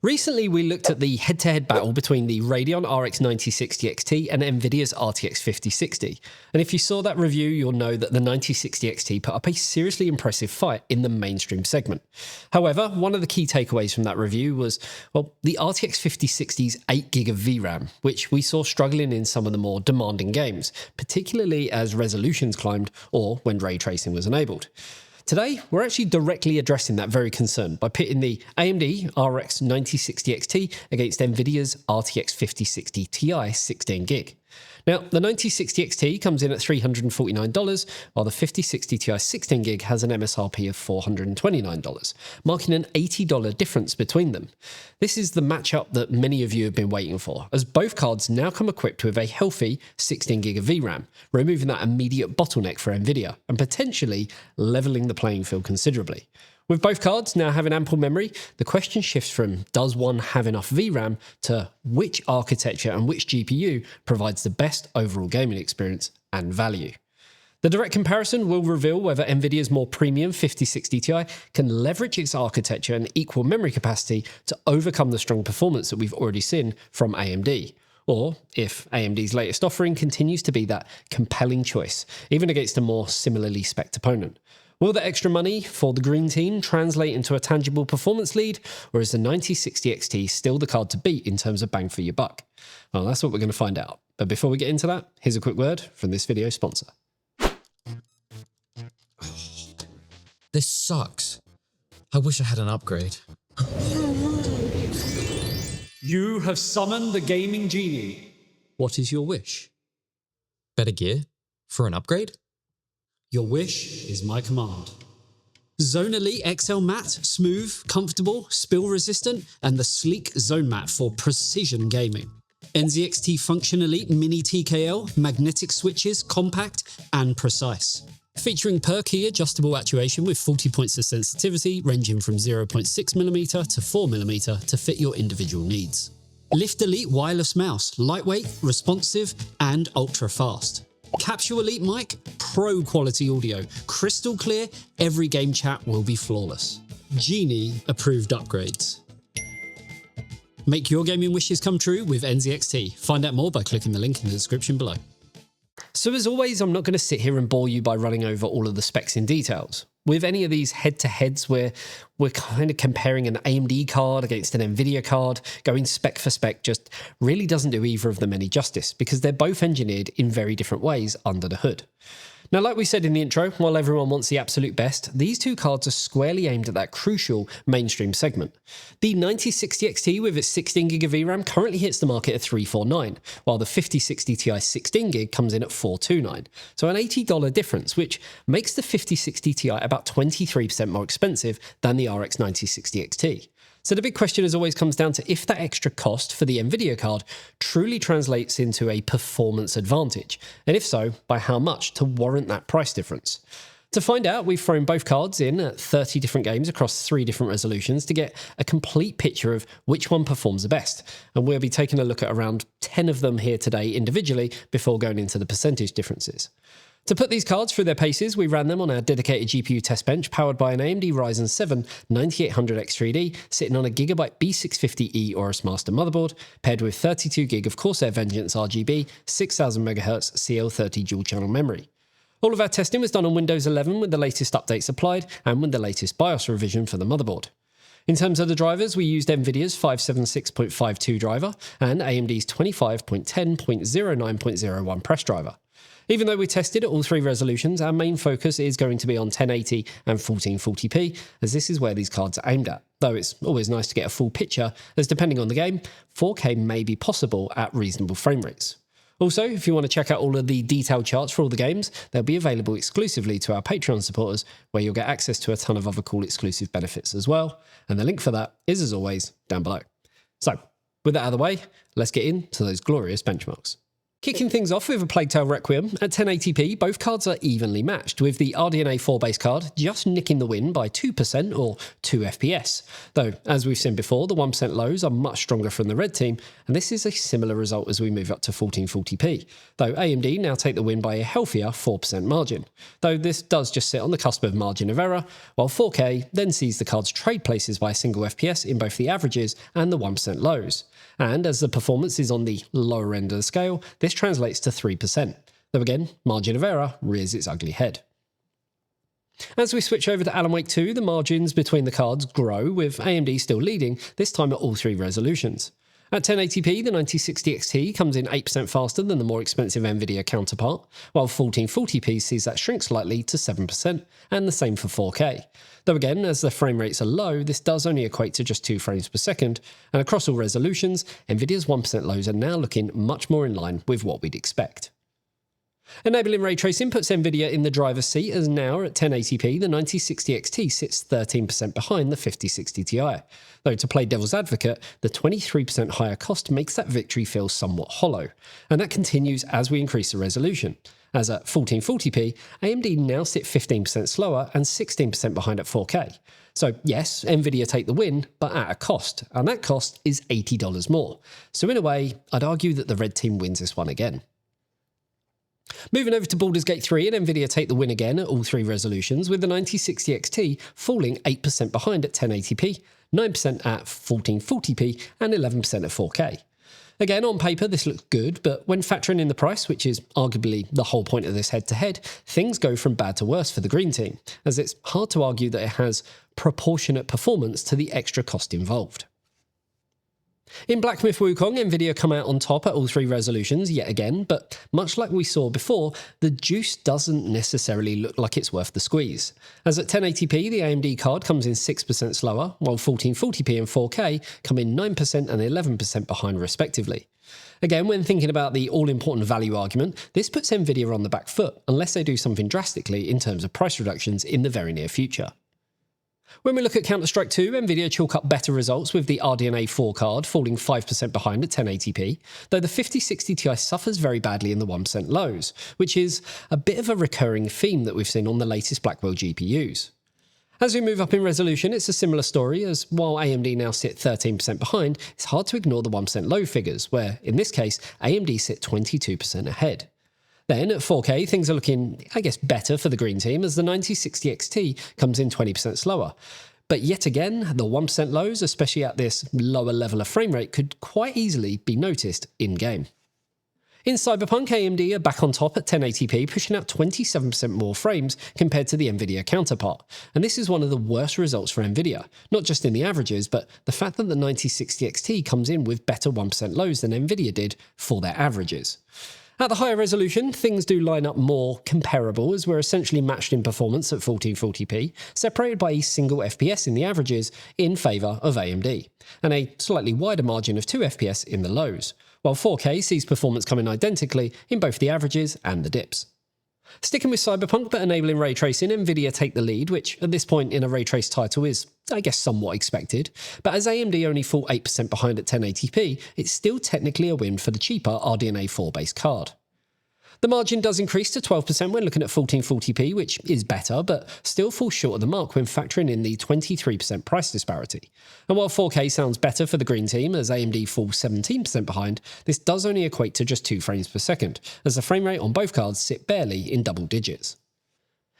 Recently, we looked at the head-to-head battle between the Radeon RX 9060 XT and Nvidia's RTX 5060. And if you saw that review, you'll know that the 9060 XT put up a seriously impressive fight in the mainstream segment. However, one of the key takeaways from that review was, well, the RTX 5060's 8GB of VRAM, which we saw struggling in some of the more demanding games, particularly as resolutions climbed or when ray tracing was enabled. Today, we're actually directly addressing that very concern by pitting the AMD RX 9060 XT against Nvidia's RTX 5060 Ti 16GB. Now, the 9060 XT comes in at $349, while the 5060 Ti 16GB has an MSRP of $429, marking an $80 difference between them. This is the matchup that many of you have been waiting for, as both cards now come equipped with a healthy 16GB of VRAM, removing that immediate bottleneck for Nvidia, and potentially levelling the playing field considerably. With both cards now having ample memory, the question shifts from does one have enough VRAM to which architecture and which GPU provides the best overall gaming experience and value. The direct comparison will reveal whether Nvidia's more premium 5060 Ti can leverage its architecture and equal memory capacity to overcome the strong performance that we've already seen from AMD. Or if AMD's latest offering continues to be that compelling choice, even against a more similarly spec'd opponent. Will the extra money for the green team translate into a tangible performance lead, or is the 9060 XT still the card to beat in terms of bang for your buck? Well, that's what we're going to find out. But before we get into that, here's a quick word from this video's sponsor. This sucks. I wish I had an upgrade. You have summoned the gaming genie. What is your wish? Better gear? For an upgrade? Your wish is my command. Zone Elite XL Matte, smooth, comfortable, spill resistant, and the sleek Zone Mat for precision gaming. NZXT Function Elite Mini TKL, magnetic switches, compact and precise. Featuring per-key adjustable actuation with 40 points of sensitivity ranging from 0.6mm to 4mm to fit your individual needs. Lift Elite wireless mouse, lightweight, responsive and ultra fast. Capsule Elite mic, pro quality audio, crystal clear, every game chat will be flawless. Genie approved upgrades. Make your gaming wishes come true with NZXT. Find out more by clicking the link in the description below. So as always, I'm not going to sit here and bore you by running over all of the specs in details. With any of these head-to-heads where we're kind of comparing an AMD card against an Nvidia card, going spec for spec just really doesn't do either of them any justice because they're both engineered in very different ways under the hood. Now, like we said in the intro, while everyone wants the absolute best, these two cards are squarely aimed at that crucial mainstream segment. The 9060 XT with its 16GB of VRAM currently hits the market at $349, while the 5060 Ti 16GB comes in at $429. So an $80 difference, which makes the 5060 Ti about 23% more expensive than the RX 9060 XT. So the big question as always comes down to if that extra cost for the Nvidia card truly translates into a performance advantage, and if so, by how much to warrant that price difference. To find out, we've thrown both cards in at 30 different games across 3 different resolutions to get a complete picture of which one performs the best, and we'll be taking a look at around 10 of them here today individually before going into the percentage differences. To put these cards through their paces, we ran them on our dedicated GPU test bench powered by an AMD Ryzen 7 9800X3D sitting on a Gigabyte B650E Aorus Master motherboard paired with 32GB of Corsair Vengeance RGB 6000MHz CL30 dual channel memory. All of our testing was done on Windows 11 with the latest updates applied and with the latest BIOS revision for the motherboard. In terms of the drivers, we used Nvidia's 576.52 driver and AMD's 25.10.09.01 press driver. Even though we tested at all 3 resolutions, our main focus is going to be on 1080 and 1440p, as this is where these cards are aimed at. Though it's always nice to get a full picture, as depending on the game, 4K may be possible at reasonable frame rates. Also, if you want to check out all of the detailed charts for all the games, they'll be available exclusively to our Patreon supporters, where you'll get access to a ton of other cool exclusive benefits as well. And the link for that is, as always, down below. So, with that out of the way, let's get into those glorious benchmarks. Kicking things off with a Plague Tale Requiem, at 1080p both cards are evenly matched, with the RDNA 4 base card just nicking the win by 2% or 2 FPS. Though, as we've seen before, the 1% lows are much stronger from the red team, and this is a similar result as we move up to 1440p, though AMD now take the win by a healthier 4% margin. Though this does just sit on the cusp of margin of error, while 4K then sees the cards trade places by a single FPS in both the averages and the 1% lows. And as the performance is on the lower end of the scale, this translates to 3%, though again, margin of error rears its ugly head. As we switch over to Alan Wake 2, the margins between the cards grow, with AMD still leading, this time at all three resolutions. At 1080p, the 9060 XT comes in 8% faster than the more expensive Nvidia counterpart, while 1440p sees that shrink slightly to 7%, and the same for 4K. Though again, as the frame rates are low, this does only equate to just 2 frames per second, and across all resolutions, Nvidia's 1% lows are now looking much more in line with what we'd expect. Enabling ray tracing puts Nvidia in the driver's seat, as now at 1080p the 9060 XT sits 13% behind the 5060 Ti. Though to play devil's advocate, the 23% higher cost makes that victory feel somewhat hollow, and that continues as we increase the resolution. As at 1440p, AMD now sit 15% slower and 16% behind at 4K. So yes, Nvidia take the win, but at a cost, and that cost is $80 more. So in a way, I'd argue that the red team wins this one again. Moving over to Baldur's Gate 3, and Nvidia take the win again at all three resolutions, with the 9060 XT falling 8% behind at 1080p, 9% at 1440p, and 11% at 4K. Again, on paper this looks good, but when factoring in the price, which is arguably the whole point of this head-to-head, things go from bad to worse for the green team, as it's hard to argue that it has proportionate performance to the extra cost involved. In Black Myth Wukong, Nvidia come out on top at all three resolutions yet again, but much like we saw before, the juice doesn't necessarily look like it's worth the squeeze. As at 1080p, the AMD card comes in 6% slower, while 1440p and 4K come in 9% and 11% behind respectively. Again, when thinking about the all-important value argument, this puts Nvidia on the back foot, unless they do something drastically in terms of price reductions in the very near future. When we look at Counter-Strike 2, Nvidia chalk up better results with the RDNA 4 card falling 5% behind at 1080p, though the 5060 Ti suffers very badly in the 1% lows, which is a bit of a recurring theme that we've seen on the latest Blackwell GPUs. As we move up in resolution, it's a similar story, as while AMD now sit 13% behind, it's hard to ignore the 1% low figures, where, in this case, AMD sit 22% ahead. Then, at 4K, things are looking, I guess, better for the green team, as the 9060 XT comes in 20% slower. But yet again, the 1% lows, especially at this lower level of frame rate, could quite easily be noticed in-game. In Cyberpunk, AMD are back on top at 1080p, pushing out 27% more frames compared to the Nvidia counterpart. And this is one of the worst results for Nvidia, not just in the averages, but the fact that the 9060 XT comes in with better 1% lows than Nvidia did for their averages. At the higher resolution, things do line up more comparable, as we're essentially matched in performance at 1440p, separated by a single FPS in the averages in favour of AMD, and a slightly wider margin of 2 FPS in the lows, while 4K sees performance coming identically in both the averages and the dips. Sticking with Cyberpunk but enabling ray tracing, Nvidia take the lead, which at this point in a ray trace title is, I guess, somewhat expected, but as AMD only fall 8% behind at 1080p, it's still technically a win for the cheaper RDNA 4 base card. The margin does increase to 12% when looking at 1440p, which is better, but still falls short of the mark when factoring in the 23% price disparity. And while 4K sounds better for the green team, as AMD falls 17% behind, this does only equate to just 2 frames per second, as the frame rate on both cards sit barely in double digits.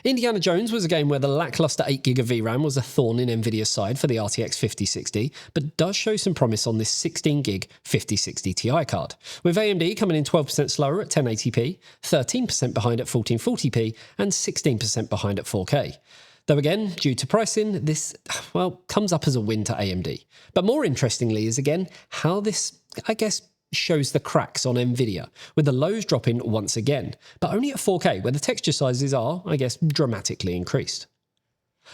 Indiana Jones was a game where the lackluster 8GB of VRAM was a thorn in Nvidia's side for the RTX 5060, but does show some promise on this 16GB 5060 Ti card, with AMD coming in 12% slower at 1080p, 13% behind at 1440p, and 16% behind at 4K. Though again, due to pricing, this, well, comes up as a win to AMD. But more interestingly is again how this, I guess, shows the cracks on Nvidia, with the lows dropping once again, but only at 4K, where the texture sizes are, I guess, dramatically increased.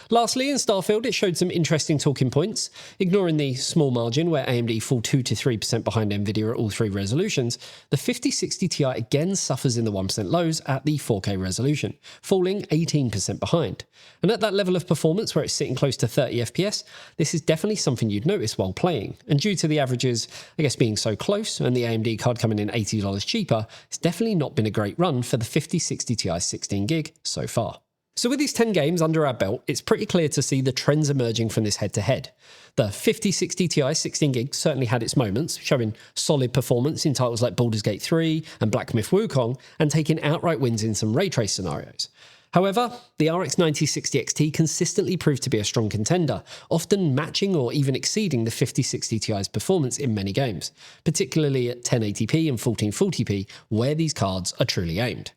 Lastly, in Starfield, it showed some interesting talking points. Ignoring the small margin where AMD fall 2 to 3% behind Nvidia at all three resolutions, the 5060 Ti again suffers in the 1% lows at the 4K resolution, falling 18% behind. And at that level of performance where it's sitting close to 30 FPS, this is definitely something you'd notice while playing. And due to the averages, I guess, being so close and the AMD card coming in $80 cheaper, it's definitely not been a great run for the 5060 Ti 16GB so far. So with these 10 games under our belt, it's pretty clear to see the trends emerging from this head-to-head. The 5060 Ti 16GB certainly had its moments, showing solid performance in titles like Baldur's Gate 3 and Black Myth Wukong, and taking outright wins in some ray trace scenarios. However, the RX 9060 XT consistently proved to be a strong contender, often matching or even exceeding the 5060 Ti's performance in many games, particularly at 1080p and 1440p, where these cards are truly aimed.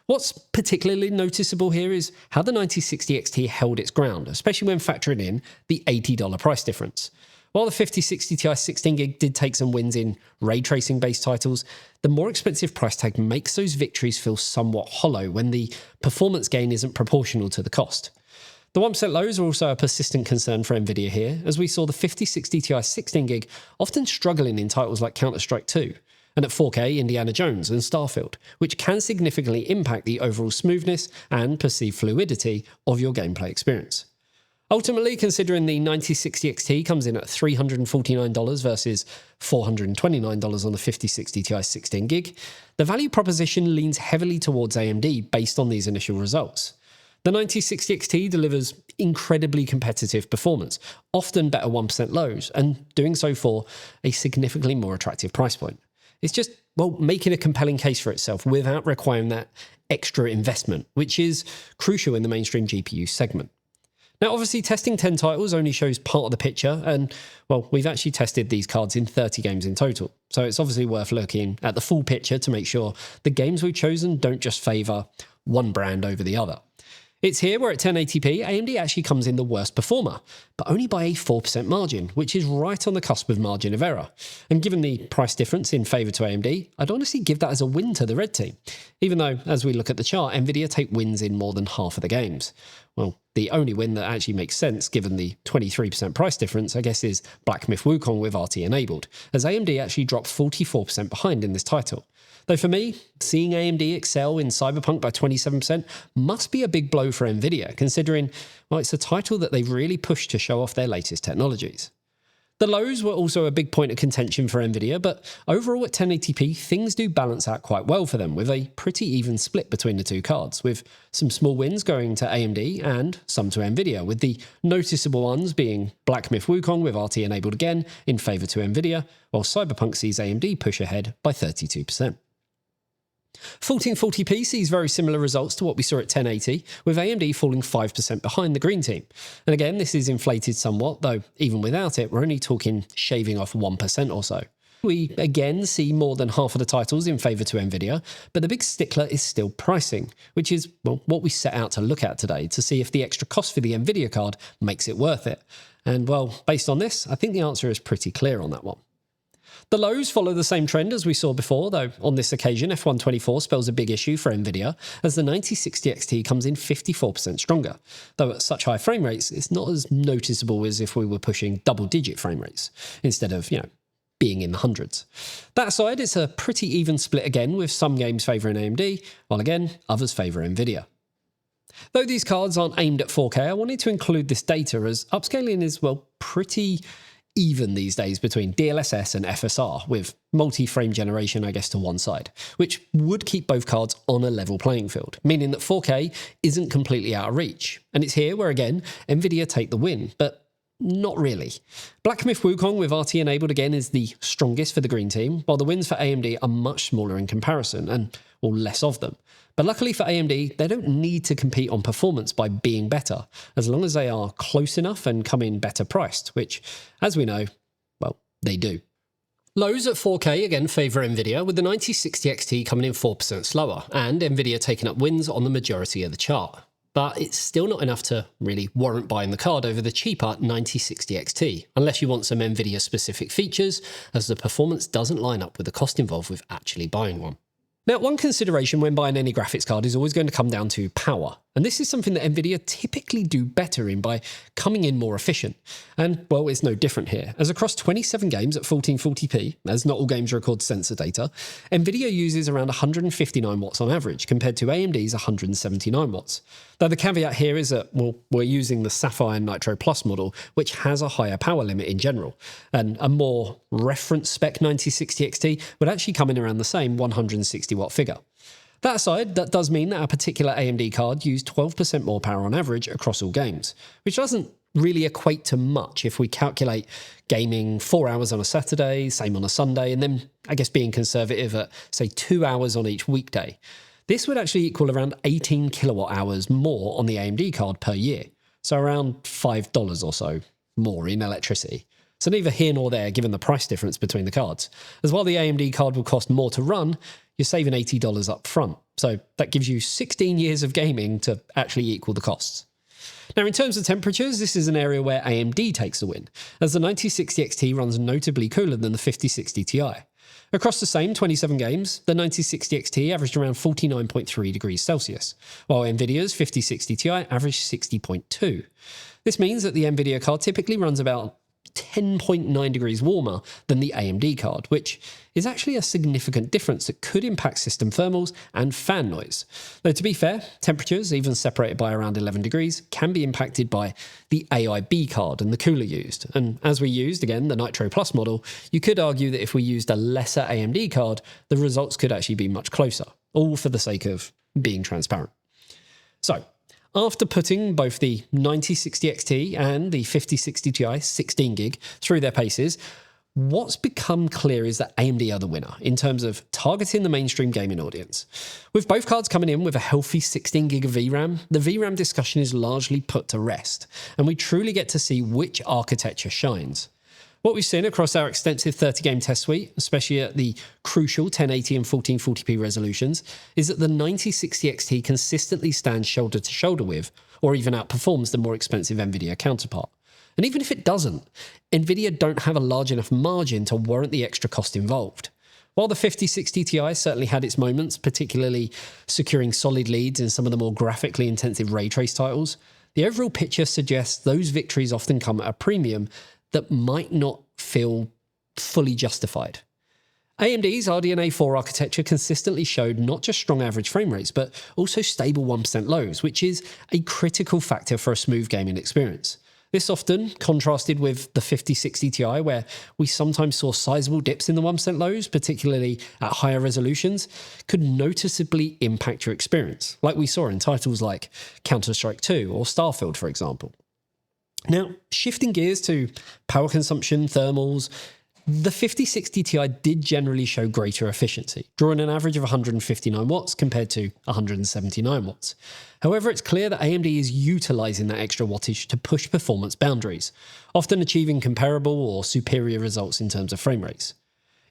What's particularly noticeable here is how the 9060 XT held its ground, especially when factoring in the $80 price difference. While the 5060 Ti 16GB did take some wins in ray tracing based titles, the more expensive price tag makes those victories feel somewhat hollow when the performance gain isn't proportional to the cost. The 1% lows are also a persistent concern for Nvidia here, as we saw the 5060 Ti 16GB often struggling in titles like Counter-Strike 2. And at 4K, Indiana Jones and Starfield, which can significantly impact the overall smoothness and perceived fluidity of your gameplay experience. Ultimately, considering the 9060 XT comes in at $349 versus $429 on the 5060 Ti 16GB, the value proposition leans heavily towards AMD based on these initial results. The 9060 XT delivers incredibly competitive performance, often better 1% lows, and doing so for a significantly more attractive price point. It's just, well, making a compelling case for itself without requiring that extra investment, which is crucial in the mainstream GPU segment. Now, obviously, testing 10 titles only shows part of the picture, and, well, we've actually tested these cards in 30 games in total. So it's obviously worth looking at the full picture to make sure the games we've chosen don't just favour one brand over the other. It's here where at 1080p, AMD actually comes in the worst performer, but only by a 4% margin, which is right on the cusp of margin of error. And given the price difference in favour to AMD, I'd honestly give that as a win to the red team, even though, as we look at the chart, Nvidia take wins in more than half of the games. Well, the only win that actually makes sense, given the 23% price difference, I guess, is Black Myth Wukong with RT enabled, as AMD actually dropped 44% behind in this title. Though for me, seeing AMD excel in Cyberpunk by 27% must be a big blow for Nvidia, considering, well, it's a title that they've really pushed to show off their latest technologies. The lows were also a big point of contention for Nvidia, but overall at 1080p, things do balance out quite well for them, with a pretty even split between the two cards, with some small wins going to AMD and some to Nvidia, with the noticeable ones being Black Myth Wukong with RT enabled again in favour to Nvidia, while Cyberpunk sees AMD push ahead by 32%. 1440p sees very similar results to what we saw at 1080, with AMD falling 5% behind the green team. And again, this is inflated somewhat, though even without it, we're only talking shaving off 1% or so. We again see more than half of the titles in favour to Nvidia, but the big stickler is still pricing, which is, well, what we set out to look at today to see if the extra cost for the Nvidia card makes it worth it. And well, based on this, I think the answer is pretty clear on that one. The lows follow the same trend as we saw before, though on this occasion F124 spells a big issue for Nvidia, as the 9060 XT comes in 54% stronger, though at such high frame rates it's not as noticeable as if we were pushing double-digit frame rates, instead of, being in the hundreds. That aside, it's a pretty even split again, with some games favouring AMD, while again, others favour Nvidia. Though these cards aren't aimed at 4K, I wanted to include this data as upscaling is, well, pretty even these days between DLSS and FSR, with multi-frame generation, I guess, to one side, which would keep both cards on a level playing field, meaning that 4K isn't completely out of reach. And it's here where, again, Nvidia take the win, but not really. Black Myth Wukong with RT enabled again is the strongest for the green team, while the wins for AMD are much smaller in comparison, and less of them. But luckily for AMD, they don't need to compete on performance by being better, as long as they are close enough and come in better priced, which, as we know, well, they do. Lows at 4K again favour Nvidia, with the 9060 XT coming in 4% slower, and Nvidia taking up wins on the majority of the chart. But it's still not enough to really warrant buying the card over the cheaper 9060 XT, unless you want some Nvidia-specific features, as the performance doesn't line up with the cost involved with actually buying one. Now, one consideration when buying any graphics card is always going to come down to power. And this is something that NVIDIA typically do better in by coming in more efficient. And, well, it's no different here, as across 27 games at 1440p, as not all games record sensor data, NVIDIA uses around 159 watts on average, compared to AMD's 179 watts. Though the caveat here is that, well, we're using the Sapphire Nitro Plus model, which has a higher power limit in general, and a more reference spec 9060 XT would actually come in around the same 160 watt figure. That aside, that does mean that our particular AMD card used 12% more power on average across all games, which doesn't really equate to much if we calculate gaming 4 hours on a Saturday, same on a Sunday, and then I guess being conservative at, say, 2 hours on each weekday. This would actually equal around 18 kilowatt hours more on the AMD card per year, so around $5 or so more in electricity. So neither here nor there given the price difference between the cards. As while the AMD card will cost more to run, you're saving $80 up front. So that gives you 16 years of gaming to actually equal the costs. Now, in terms of temperatures, this is an area where AMD takes the win, as the 9060 XT runs notably cooler than the 5060 Ti. Across the same 27 games, the 9060 XT averaged around 49.3 degrees Celsius, while NVIDIA's 5060 Ti averaged 60.2. This means that the NVIDIA card typically runs about 10.9 degrees warmer than the AMD card, which is actually a significant difference that could impact system thermals and fan noise. Though to be fair, temperatures, even separated by around 11 degrees, can be impacted by the AIB card and the cooler used. And as we used, again, the Nitro Plus model, you could argue that if we used a lesser AMD card, the results could actually be much closer, all for the sake of being transparent. So, after putting both the 9060 XT and the 5060 Ti 16GB through their paces, what's become clear is that AMD are the winner in terms of targeting the mainstream gaming audience. With both cards coming in with a healthy 16GB of VRAM, the VRAM discussion is largely put to rest, and we truly get to see which architecture shines. What we've seen across our extensive 30-game test suite, especially at the crucial 1080 and 1440p resolutions, is that the 9060 XT consistently stands shoulder to shoulder with, or even outperforms the more expensive NVIDIA counterpart. And even if it doesn't, NVIDIA don't have a large enough margin to warrant the extra cost involved. While the 5060 Ti certainly had its moments, particularly securing solid leads in some of the more graphically intensive ray trace titles, the overall picture suggests those victories often come at a premium that might not feel fully justified. AMD's RDNA 4 architecture consistently showed not just strong average frame rates, but also stable 1% lows, which is a critical factor for a smooth gaming experience. This often contrasted with the 5060 Ti, where we sometimes saw sizable dips in the 1% lows, particularly at higher resolutions, could noticeably impact your experience, like we saw in titles like Counter-Strike 2 or Starfield, for example. Now, shifting gears to power consumption, thermals, the 5060 Ti did generally show greater efficiency, drawing an average of 159 watts compared to 179 watts. However, it's clear that AMD is utilising that extra wattage to push performance boundaries, often achieving comparable or superior results in terms of frame rates.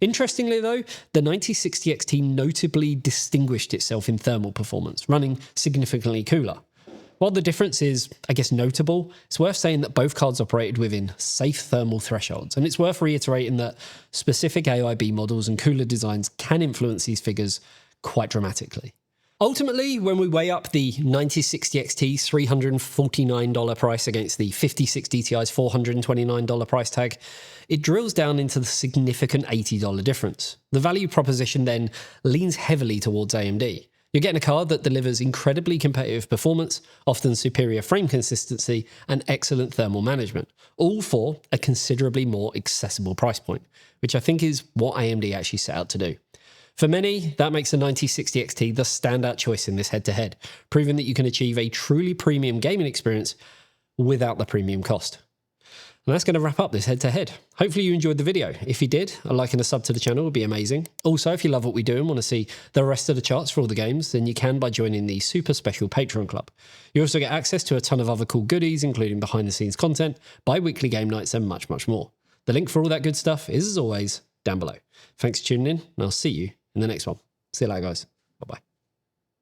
Interestingly though, the 9060 XT notably distinguished itself in thermal performance, running significantly cooler. While the difference is, I guess, notable, it's worth saying that both cards operated within safe thermal thresholds, and it's worth reiterating that specific AIB models and cooler designs can influence these figures quite dramatically. Ultimately, when we weigh up the 9060 XT's $349 price against the 5060 Ti's $429 price tag, it drills down into the significant $80 difference. The value proposition then leans heavily towards AMD. You're getting a card that delivers incredibly competitive performance, often superior frame consistency, and excellent thermal management, all for a considerably more accessible price point, which I think is what AMD actually set out to do. For many, that makes the 9060 XT the standout choice in this head-to-head, proving that you can achieve a truly premium gaming experience without the premium cost. And that's going to wrap up this head-to-head. Hopefully you enjoyed the video. If you did, a like and a sub to the channel would be amazing. Also, if you love what we do and want to see the rest of the charts for all the games, then you can by joining the super special Patreon club. You also get access to a ton of other cool goodies, including behind-the-scenes content, bi-weekly game nights, and much, much more. The link for all that good stuff is, as always, down below. Thanks for tuning in, and I'll see you in the next one. See you later, guys. Bye-bye.